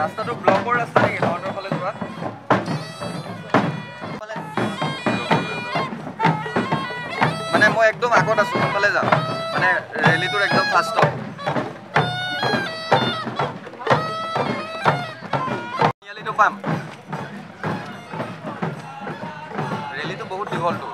ৰাস্তাটো ব্লকৰ ৰাস্তা নেকি নৰ্থৰ ফালে যোৱা মানে মই একদম আগত আছো সোনকালে যাম মানে ৰেলীটোৰ একদম ফাৰ্ষ্টত ৰেলীটো পাম ৰেলীটো বহুত দীঘলটো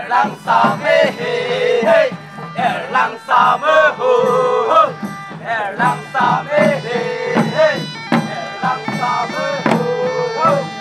Langsame hey hey langsame ho ho langsame hey hey langsame ho ho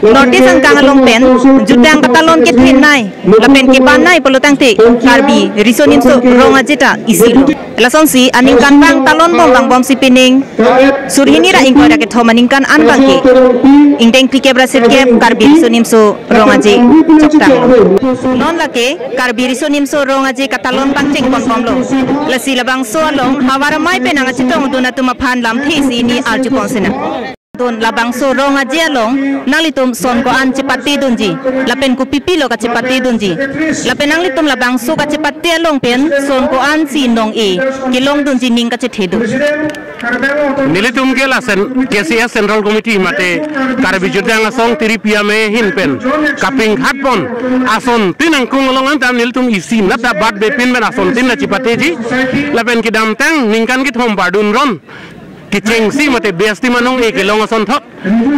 Notice ang kangalong pen, jutang katalon kit hinay, lapen kipanay pelutang ti, karbi, risonim so ronga jeta isilo. Lason si aning kan bang talon bom si pining, surhini ra ingko ra ke thomaning kan an bang ki, ingteng pike brasit ke karbi risonim so ronga je choptang. Non lake karbi risonim so ronga je katalon bang ching pom lo. Lasi labang so along hawara mai penanga chitong duna tuma phan lam thi si ni arju ponsena. Don labang so ronga jelong nalitum son ko an cepati dunji lapen ku pipilo ka cepati dunji lapen nalitum labang so ka cepati long pen son ko an si nong e kilong dunji ning ka chethedu nilitum ke lasen KCS Central Committee mate karbi jutang asong tiripia me hinpen kaping hatpon ason tinang kungolongan tam nilitum isim nata bat bepin ben ason tin na cepati ji lapen kidam tang ningkan kit hom badun ron kiceng si mate besti manong e kilong ason thok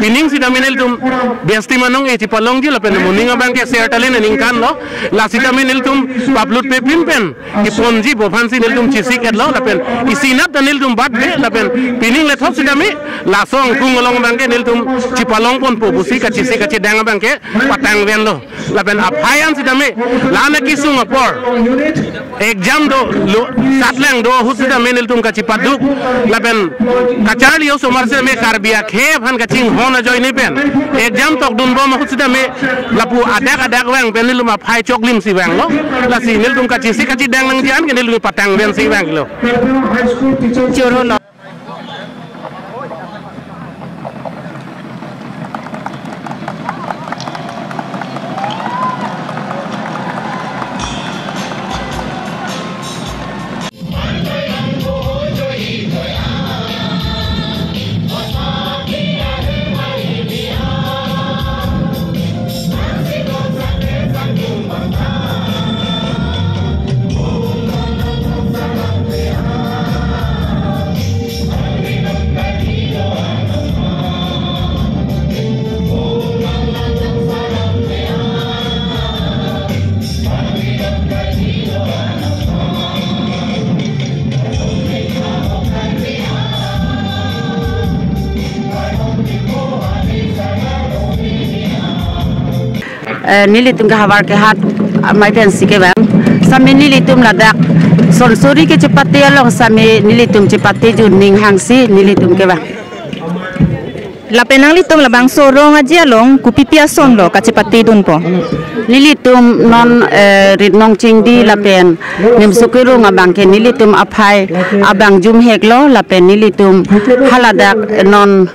pining si daminel tum besti manong e chipalong ji lapen muninga bang ke share talen ningkan lo la si daminel tum paplut pe pimpen ki ponji bofan si nil tum chisik et lo lapen isinat danil tum bat be lapen pining le thok si dami la song kungolong bang ke nil tum chipalong pon po busi ka chisik ka chidang bang ke patang ven lo lapen aphayan si dami la na kisung apor exam do satlang do husi daminel tum ka chipaduk lapen kacari yo somar se me karbia khe phan kaching hona joy ni pen exam tok dun bo ma husida me lapu adak wang pen nilu ma phai choklim si wang lo la si nil tum kachi si kachi dang nang jian ke nilu patang ven si wang lo choro lo nilitum ka hawar ke hat mai ben sike bang sami nilitum ladak son sori ke cepati along sami nilitum cepati juning hangsi nilitum ke bang lapenang litum labang sorong aja long kupipia son lo ka cepati dun po nilitum non ritnong chingdi lapen nim sukiru ngabang ke nilitum aphai abang jum hek lo lapen nilitum haladak non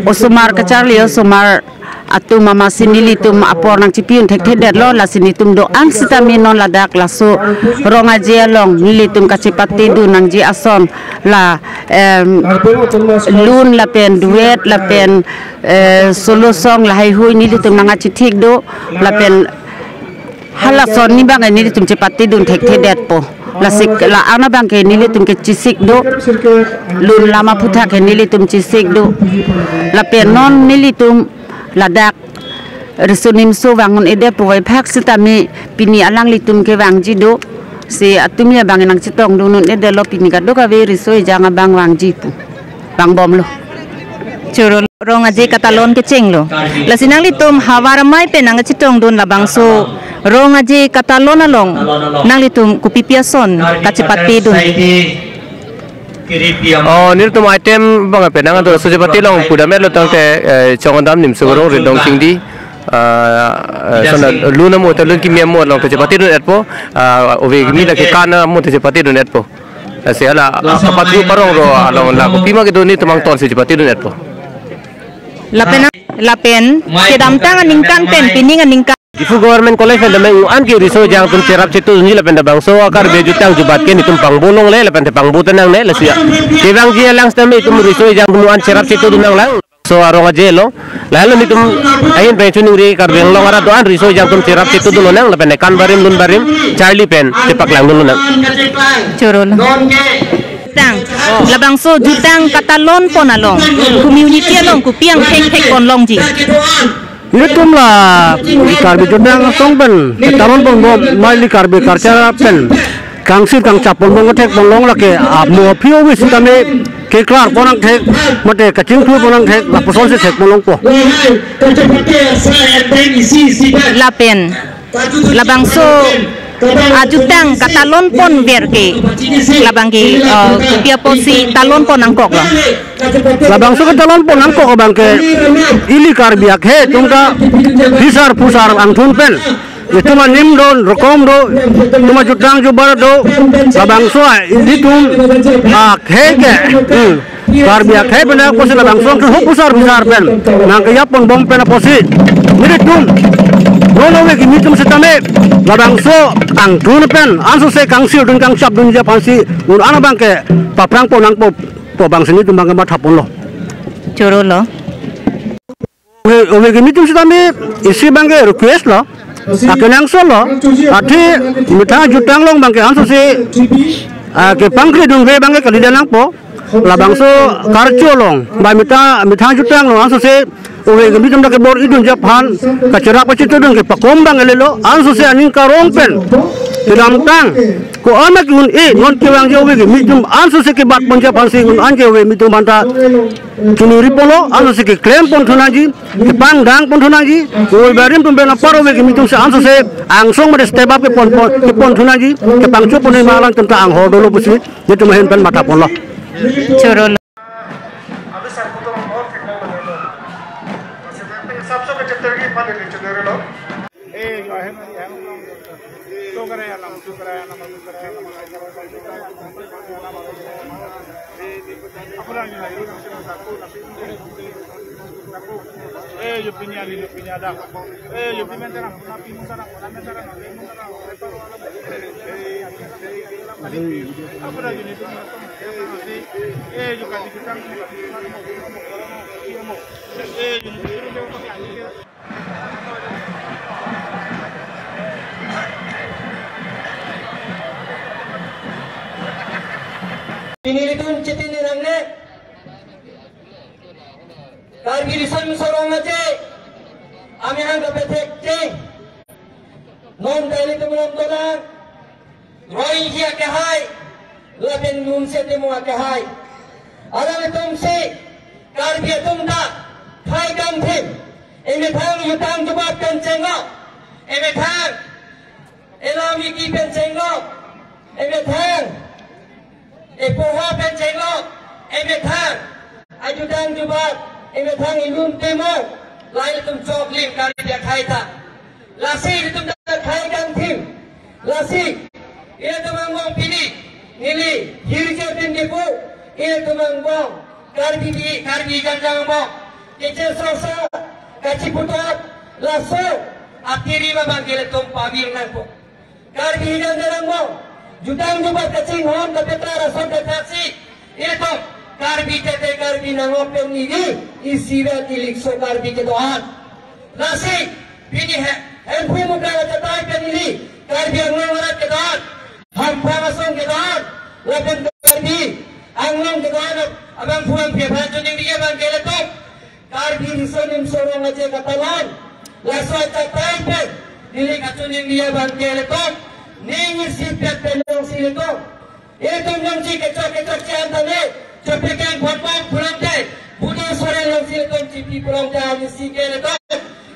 osumar kacharli osumar atu mama sinilitum apor nang cipiun thek thedet lo la sinitum do ang sitamin non ladak lasu ronga je long nilitum kacipati du nang ji ason la lun la pen duet la pen solo song la hai hui nilitum nang achithik do la pen hala son ni bang nilitum cipati dun thek thedet po la sik la ana bang ke nilitum ke cisik do lun lama putha ke nilitum cisik do la pen non nilitum ladak resunim so wangun ede poi phak sitami pini alang litum ke wangji do si atumia bang nang chitong dunun ede lo pini ka do ka ve risoi janga bang wangji pu bang bom lo choro ronga je katalon ke chenglo lasinang litum hawaramai pe nang chitong dun labang so ronga je katalon along nang litum kupipia son kachipati dun oh nil tum item bang pe nang to sujapati long pudamet lo tang te chongandam nim sugorong ridong singdi sona luna mo to lun ki memo long te japati dun etpo ove mi la ke kana mo te japati dun etpo se ala apatu parong ro along la ko pima ke do ni tumang ton se japati dun etpo lapen kedam tang ningkan pen pining ningkan Diphu Government College and the an ki riso jang tum cerap citu ni lapen bang so akar be jutang jubat ke ni tum pangbolong le lapen te pangbutan nang le lasia kebang ji lang stame tum riso jang tum an cerap citu nang lang so aronga jelo lalu ni tum ayin pe chuning ri kar beng long ara do an riso jang tum cerap citu dun nang lapen kan barim dun barim charlie pen tepak lang dun nang chorol tang labang so jutang katalon ponalong community along kupiang thek konlong ji nitum la karbe jodang songben taron bong mali karbe karcha pen kangsir kang chapon bong thek bong long la ke mo phio wi sitame klar ponang thek mate kaching thu ponang thek la poson se thek molong po lapen labangso ajutang katalon pon berke labangi dia posi talon pon angkok lo labangso katalon pon angkok bangke ili kar biak he tungka hisar pusar angthun pen itu manim don rokom do tuma jutang jubar do labangso ditum khege kar biak he bena posi labangso ke pusar pusar pen nang ke yapon bom pen posi miritum Rono we gimitum setame labangso ang pen anso se kang siu dun kang sap dun ja pansi un ana bangke paprang ponang po bang sini tumbang ma thapon lo coro lo we gimitum setame isi bangke request lo akenang so lo ati mitha jutang long bangke anso se ke pangkri dun we bangke kalidanang po labangso karcho long ba mitha jutang lo anso se owe gami tum dak bor idun japan kacera pacito dun ke pakom bang elelo anso se aning karong pen kedam tang ko anak un non kewang jo we gami tum anso se ke bat pon japan se un anje we mitum banta tunuri polo anso se ke claim pon thunaji ke pang dang pon thunaji owe barim tum bena paro we gami tum se anso se angsong made step up ke pon thunaji ke pangcho pon malang tum ta ang ho dolo busi yetum hen pen mata pon lo coro lo Pinilitun citinirang ne Kargirisan sorong aja Ami hangga petek cing Non dali temulam tolang Roy hiya kahai Labin nunse temu kahai Alam itum si Karbi itum da Thai gang thim Eme thang yutang jubab pen cengok Eme thang Elami ki pen cengok Eme thang Epoha pen cengok Eme thang Ajudang jubab Eme thang ilun temo Lain itum cok lim kari dia khai ta Lasi itum da khai gang thim Lasi Ia tumang bong pini Nili hirja tin Diphu Ia tumang bong Karbi ganjang bong Kecil sosa Kaci putot Laso Akhiri babang gila tum pamir nangko Karbi ganjang bong Jutang jubab kacing hon Kapetra rason kataksi Ia tum Karbi tete karbi nangopeng nini Isira tilikso karbi kedoan Lasi Pini Helpu muka wacatai penili Karbi ang nangarat kedoan Hampa masong kedoan Lapan karbi Anglong kedoan Abang puang piapan cuning dia bang keletok Karbi risonim sorong aja katalan Laso catai pen Dili kacuning dia bang keletok Ningi sipet penong siletok Itu nyongsi kecok-kecok ciantane Cepekan buat-buat pulang te Buddha sore yang siletok cipi pulang te Ani si keletok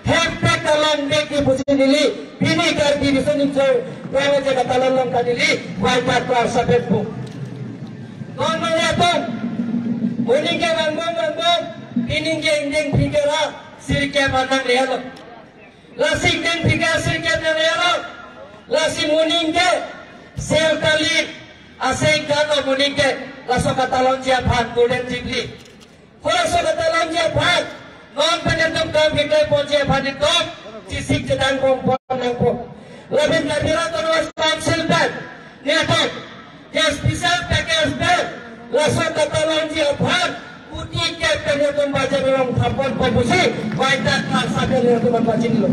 Hempek kalang beki pusin dili Bini karbi risonim sorong Wang aja katalan long kadili Wajat kelar sabet bu Kau melihatong Muningke bang Piningke inding pikira Sirke matang lehalo Lasi inding pikira sirke matang lehalo Lasi muningke Sel kali Asing kano muningke Laso katalon siapan Kulen jibli Laso katalon siapan Non penyentuh kami Kepon siapan itu Cisik jedang kompon nangko Labin kabira Tonos Council Bank Niatok Yang bisa pakai bank Laso katalon siapan Putih ke penyentuh baca Memang kapon komposi Wajat kelar sabit Penyentuh baca ini